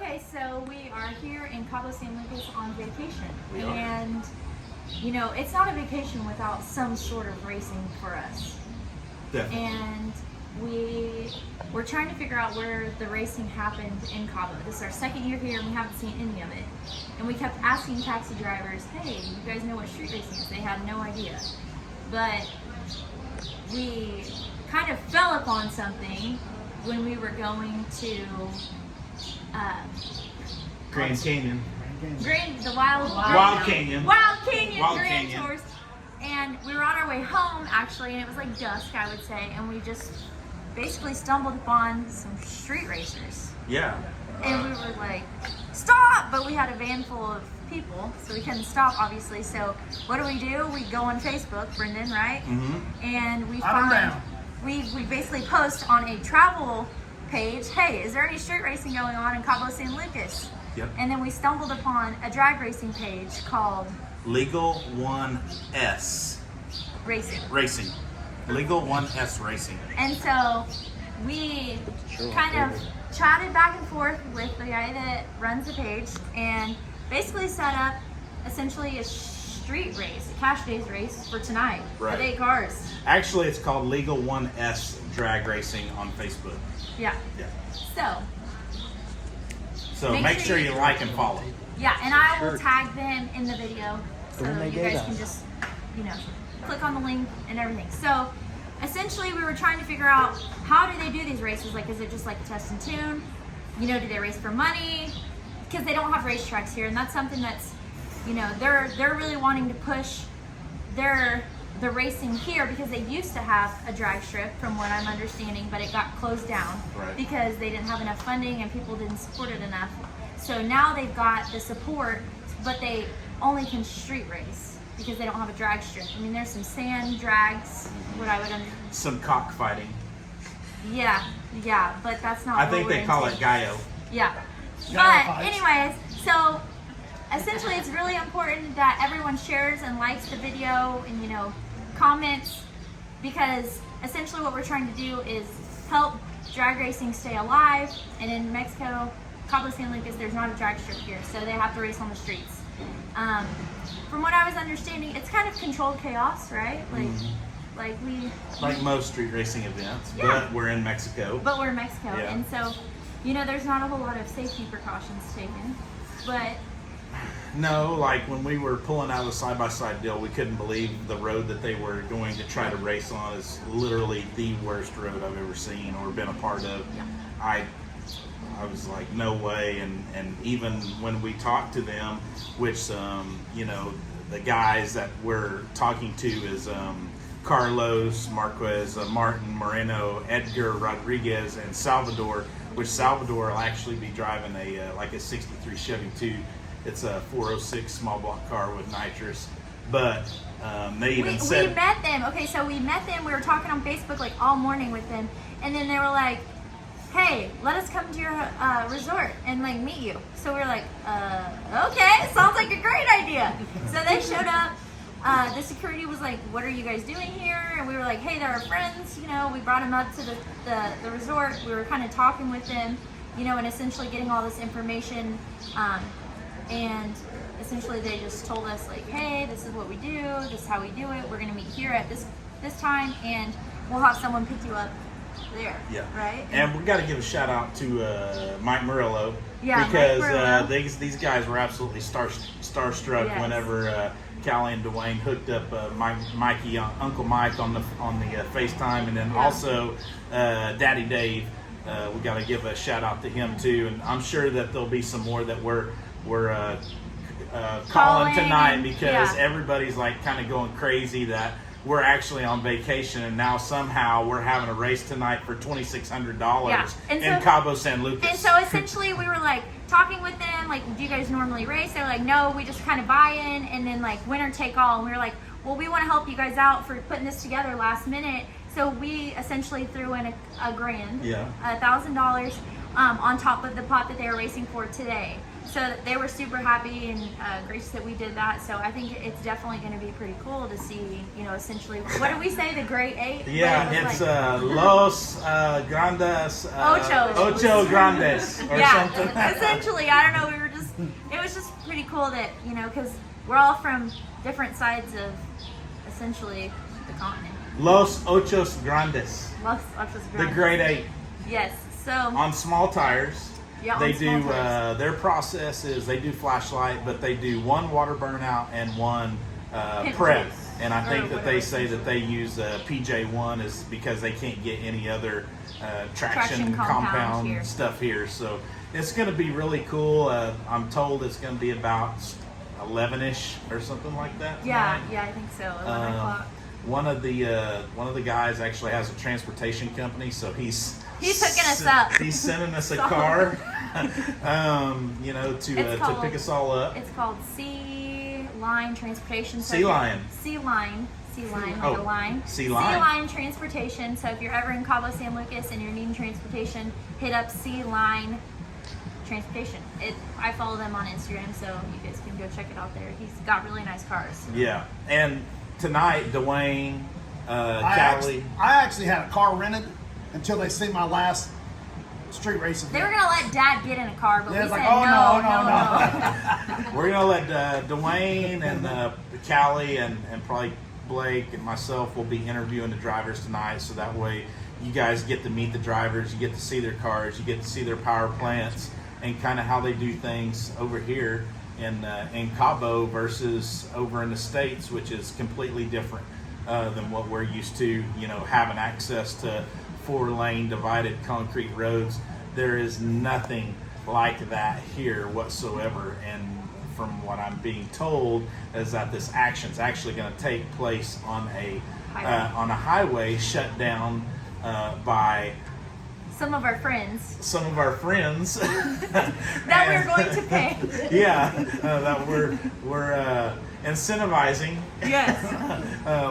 Okay, so we are here in Cabo San Lucas on vacation. We are. And, you know, it's not a vacation without some sort of racing for us. Definitely. And we're trying to figure out where the racing happened in Cabo. This is our second year here and we haven't seen any of it. And we kept asking taxi drivers, hey, you guys know what street racing is? They had no idea. But we kind of fell upon something when we were going to Grand Canyon. the Wild Canyon. Wild Canyon Wild Grand Canyon. Tours. And we were on our way home actually, and it was like dusk, I would say, and we just basically stumbled upon some street racers. Yeah. And we were like, stop! But we had a van full of people, so we couldn't stop, obviously. So what do? We go on Facebook, Brendan, right? Mm-hmm. And we basically post on a travel page, hey, is there any street racing going on in Cabo San Lucas? Yep. And then we stumbled upon a drag racing page called Legal1s Racing. Legal1s Racing. And so we kind of chatted back and forth with the guy that runs the page and basically set up essentially a street race, a cash days race for tonight Right. with 8 cars. Actually, it's called Legal1s Drag Racing on Facebook. Yeah. Yeah. So Make sure you like and follow. yeah, and I will tag them in the video so When they you get guys us. can just, you know, click on the link and everything. So essentially we were trying to figure out, how do they do these races? Like, is it just like a test and tune? You know, do they race for money? Because they don't have racetracks here, and that's something that's, you know, they're really wanting to push the racing here because they used to have a drag strip, from what I'm understanding, but it got closed down Right. because they didn't have enough funding and people didn't support it enough. So now they've got the support, but they only can street race because they don't have a drag strip. I mean, there's some sand drags, what I would Some cockfighting. yeah, but that's not I what think we're they call into. it Gallo. Yeah. Gallo But fights. anyways, so essentially it's really important that everyone shares and likes the video and, you know, comments, because essentially what we're trying to do is help drag racing stay alive. And in Mexico, Cabo San Lucas, there's not a drag strip here, so they have to race on the streets. From what I was understanding, it's kind of controlled chaos, right? Like most street racing events, Yeah. but we're in Mexico. But we're in Mexico, Yeah. and so, you know, there's not a whole lot of safety precautions taken. But No, like when we were pulling out of the side-by-side deal, we couldn't believe the road that they were going to try to race on is literally the worst road I've ever seen or been a part of. Yeah. I was like, no way. And even when we talked to them, which, you know, the guys that we're talking to is Carlos Marquez, Martin Moreno, Edgar Rodriguez, and Salvador, which Salvador will actually be driving a 63 Chevy 2. It's a 406 small block car with nitrous. But they even we said... met them. Okay, so we met them. We were talking on Facebook like all morning with them. And then they were like, hey, let us come to your resort and like meet you. So we were like, okay, sounds like a great idea. So they showed up. The security was like, what are you guys doing here? And we were like, hey, they're our friends. You know, we brought them up to the resort. We were kind of talking with them, you know, and essentially getting all this information. And essentially they just told us like, hey, this is what we do. This is how we do it. We're going to meet here at this time, and we'll have someone pick you up there. Yeah. Right? And we got to give a shout out to Mike Murillo. Yeah, because Mike Murillo. these guys were absolutely starstruck Yes. whenever Callie and Dwayne hooked up Mikey, Uncle Mike on the FaceTime, and then also Daddy Dave. We got to give a shout out to him too, and I'm sure that there'll be some more that we're calling tonight, because everybody's like kind of going crazy that we're actually on vacation and now somehow we're having a race tonight for $2,600 in Cabo San Lucas. And so essentially we were like talking with them, like, do you guys normally race? They were like, no, we just kind of buy in and then like winner take all. And we were like, well, we want to help you guys out for putting this together last minute. So we essentially threw in a grand, Yeah. $1,000. on top of the pot that they were racing for today. So they were super happy and gracious that we did that. So I think it's definitely going to be pretty cool to see, essentially, what did we say, the Great Eight? Yeah, it's Los Grandes, Ocho Grandes, or something. Essentially, I don't know, it was just pretty cool that, because we're all from different sides of, essentially, the continent. Los Ochos Grandes. Los Ochos Grandes. The Great Eight. Yes, so. On small tires. Yeah, they do, small tires. Their process is they do flashlight, but they do one water burnout and one prep. And I think that they say that they use PJ1 is because they can't get any other traction compound stuff here. So it's going to be really cool. I'm told it's going to be about 11-ish or something like that. Yeah, I think so. 11 o'clock. One of the guys actually has a transportation company, so he's hooking us up. He's sending us a car, to pick us all up. It's called Sea Line Transportation. Sea Line. Sea Line, like a line. Sea Line. Sea Line Transportation. So if you're ever in Cabo San Lucas and you're needing transportation, hit up Sea Line Transportation. I follow them on Instagram, so you guys can go check it out there. He's got really nice cars. Yeah, and tonight, Dwayne, Callie. I actually had a car rented until they see my last street race event. They were gonna let Dad get in a car, but we said no. We're gonna let Dwayne and Callie and probably Blake and myself will be interviewing the drivers tonight, so that way you guys get to meet the drivers, you get to see their cars, you get to see their power plants, and kind of how they do things over here in Cabo versus over in the States, which is completely different than what we're used to. Having access to 4-lane divided concrete roads. There is nothing like that here whatsoever. And from what I'm being told is that this action is actually going to take place on a highway shut down by some of our friends that we're going to pay. That we're incentivizing. Yes.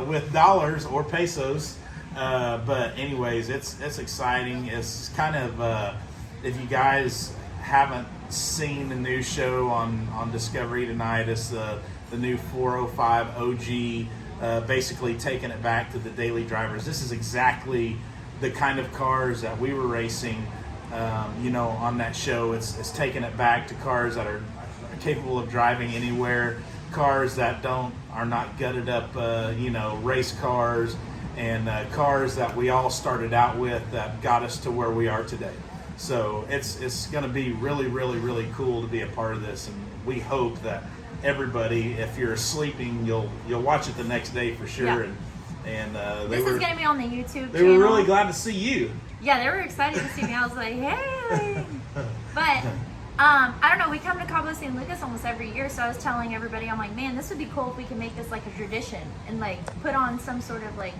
With dollars or pesos. But anyways, it's exciting. It's kind of if you guys haven't seen the new show on Discovery tonight, it's the new 405 OG, basically taking it back to the daily drivers. This is exactly the kind of cars that we were racing, on that show. It's taking it back to cars that are capable of driving anywhere, cars that are not gutted up, race cars, and cars that we all started out with that got us to where we are today. So it's going to be really, really, really cool to be a part of this, and we hope that everybody, if you're sleeping, you'll watch it the next day for sure. Yeah. And this is going to be on the YouTube They channel. were really glad to see you. Yeah, they were excited to see me. I was like, hey. But I don't know. We come to Cabo San Lucas almost every year, so I was telling everybody, I'm like, man, this would be cool if we could make this like a tradition and like put on some sort of like,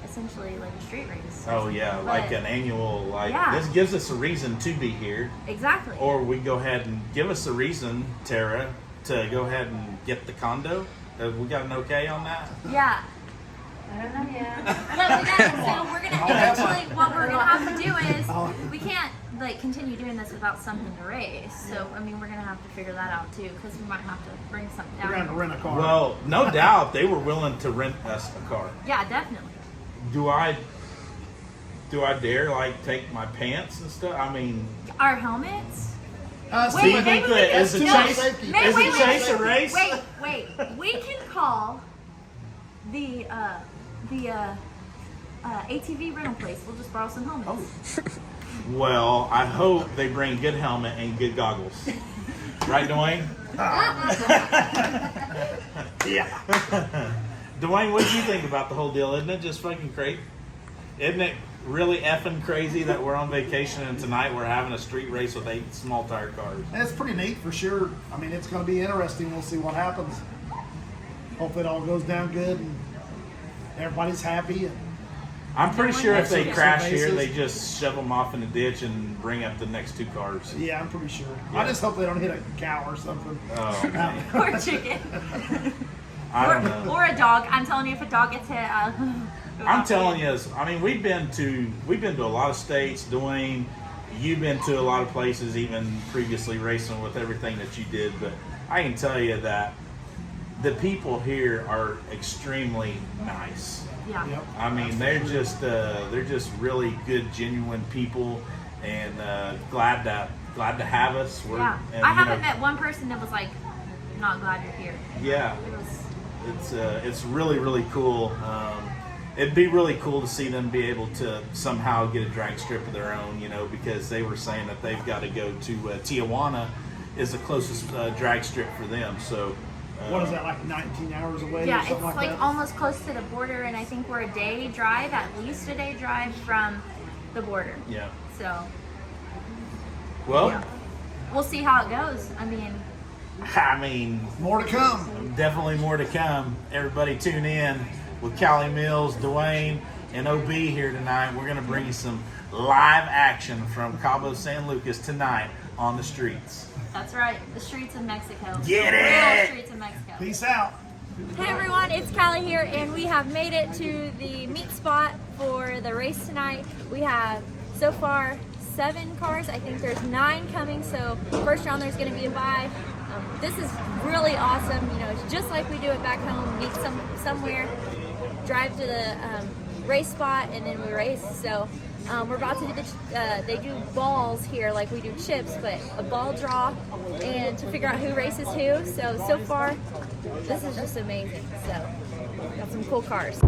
essentially like a street race. Oh yeah, like an annual, this gives us a reason to be here. Exactly. Or we go ahead and give us a reason, Tara, to go ahead and get the condo. We got an okay on that? Yeah. I don't know yet. So we're gonna eventually, what we're gonna have to do is we can't like continue doing this without something to race. So I mean, we're gonna have to figure that out too, because we might have to bring something down. We're going to rent a car. Well, no doubt they were willing to rent us a car. Yeah, definitely. Do I dare like take my pants and stuff? I mean, our helmets. Do you think that is the chase a race? Wait. We can call the ATV rental place. We'll just borrow some helmets. Well, I hope they bring good helmet and good goggles. Right, Dwayne? Yeah. Dwayne, what do you think about the whole deal? Isn't it just fucking crazy? Isn't it really effing crazy that we're on vacation and tonight we're having a street race with 8 small tire cars? It's pretty neat for sure. I mean, it's going to be interesting. We'll see what happens. Hope it all goes down good and everybody's happy. And I'm pretty sure if they crash here, bases. they just shove them off in the ditch and bring up the next 2 cars. yeah, I'm pretty sure. Yeah. I just hope they don't hit a cow or something. Oh, man. Or chicken. I don't know. Or a dog. I'm telling you, if a dog gets hit, I'm telling you, I mean, we've been to a lot of states. Dwayne, you've been to a lot of places, even previously racing with everything that you did, but I can tell you that the people here are extremely nice. Yeah. Yep. I mean, they're just really good, genuine people, and glad to have us. Yeah. And, I haven't met one person that was like, not glad you're here. Yeah, It was. it's really, really cool. It'd be really cool to see them be able to somehow get a drag strip of their own, because they were saying that they've got to go to Tijuana is the closest drag strip for them. So What is that, like 19 hours away Yeah, or it's something like like that? almost close to the border, and I think we're a day drive, at least a day drive from the border. yeah. So, Well, yeah. We'll see how it goes. I mean, More to come. definitely more to come. Everybody tune in with Callie Mills, Dwayne, and OB here tonight. We're going to bring you some live action from Cabo San Lucas tonight on the streets. That's right. The streets of Mexico. Get the it! Real streets of Mexico. Peace out. Hey everyone, it's Callie here, and we have made it to the meet spot for the race tonight. We have so far 7 cars. I think there's 9 coming, so first round there's going to be a bye. This is really awesome. It's just like we do it back home. Meet somewhere, drive to the race spot, and then we race. So we're about to do they do balls here like we do chips, but a ball draw, and to figure out who races who. So far, this is just amazing. So got some cool cars.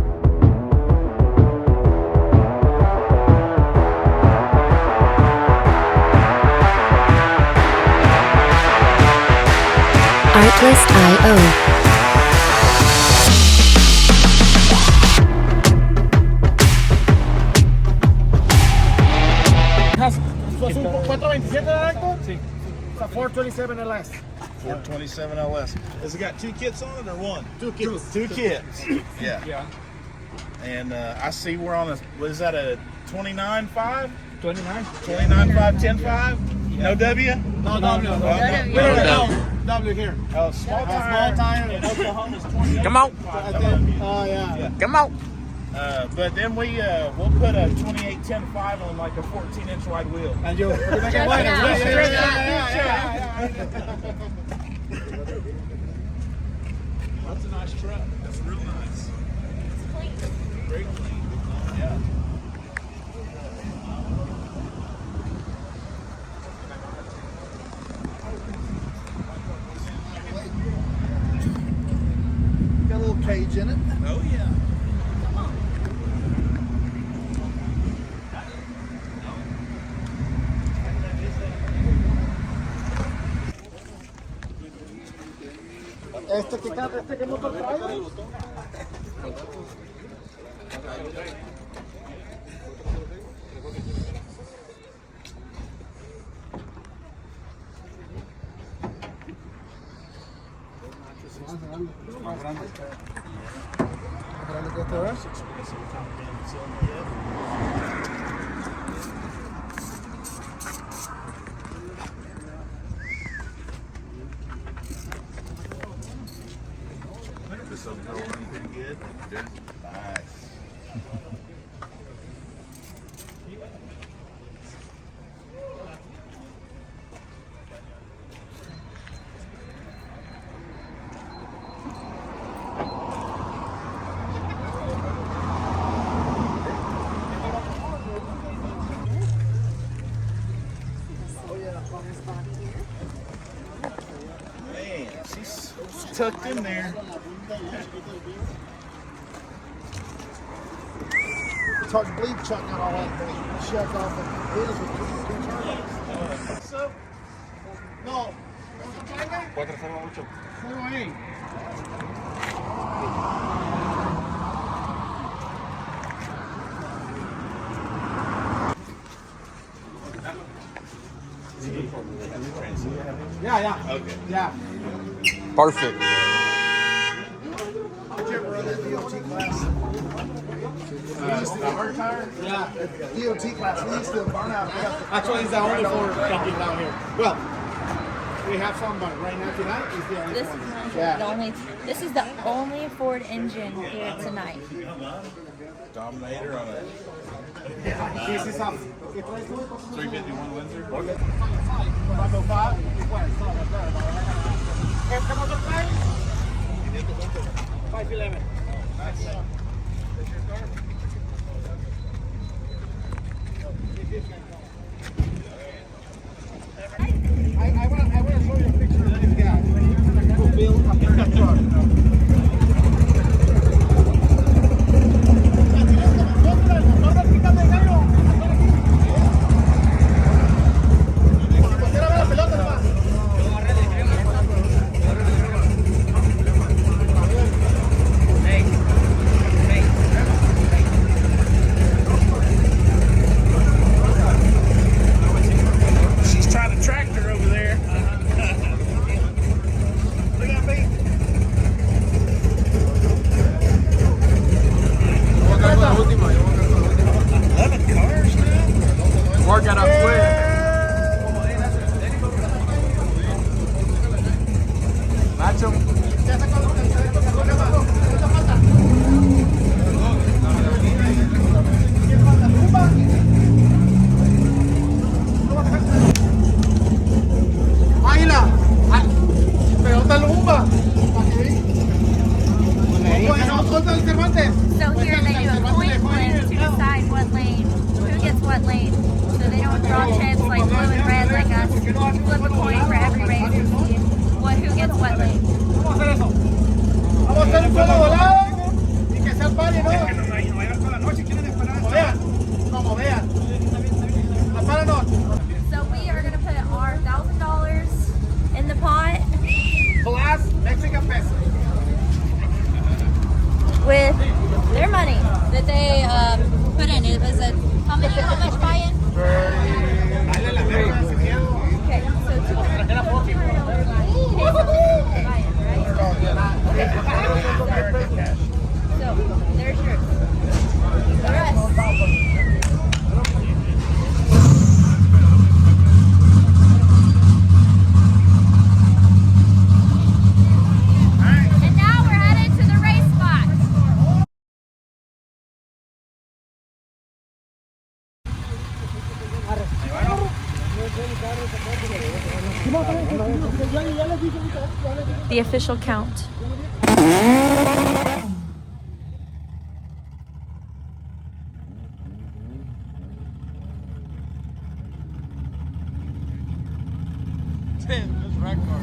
Artlist.io. ¿Es un 427 Héctor? Sí. It's a 427 LS. 427 LS. Has it got 2 kits on it or one? 2 kits. 2 kits. Yeah. Yeah. And I see we're on what is that, a 29.5? 29? 29.5, 10.5? No W? No. W here. Oh, small tire. Small tire. In Oklahoma's 28. Come on. Oh, yeah. Come on. But then we'll put a 28 10.5 on like a 14-inch wide wheel. And you. Check it out. That's a nice truck. That's real nice. It's clean. Very clean. Yeah. Got a little cage in it. Oh yeah. ¿Qué motor trae? Más grande. ¿Más grande que este, verdad? This will go running pretty good. Good. Nice. Man, she's tucked in there. It's hard to believe Chuck got all that shoved off the wheels with 2 turbos. So, no. 408. Luego ahí. Yeah. Okay. Yeah. Perfect. Did you ever run that DOT class? Hard tire? Yeah. DOT class. We used to burn out. Actually, it's the only 4 companies out here. Well, we have some, but right now tonight is the only This one. is Yeah. the only. This is the only Ford engine here tonight. Dominator on a This is up. 351 Windsor. 505. How much of time? 511. I want to show you a picture of this guy who built a pickup truck. She's trying to tractor over there. Look at me. Yo voy a quedar con la última. 11 cars now? Mark got out quick. Nacho. Águila. Pero está el Umba. ¿Dónde el Cervantes? So here they do a coin flip to decide what lane, who gets what lane. So they don't draw chips like blue and red like us. You flip a coin for every race to see who gets what lane. Vamos a hacer eso. Vamos a hacer un solo volado y que sea el party, ¿no? No vayan toda la noche, quieren esperar. Como vean. Como vean. Apáranos. So we are gonna put our $1,000 in the pot Plus Mexican peso. with their money that they put in. It was how much buy-in? Dale la verga, sin miedo. Okay, so $200 buy-in, right? Okay. So there's yours. The rest. And now we're headed to the race spot. The official count. This red car.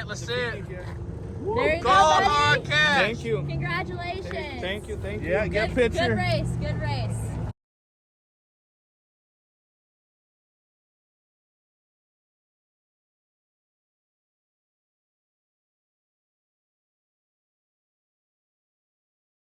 Let's see it. There you Go, go, buddy. Marquez. Thank you. Congratulations. Thank you. Yeah, get a Good picture. race. Good race.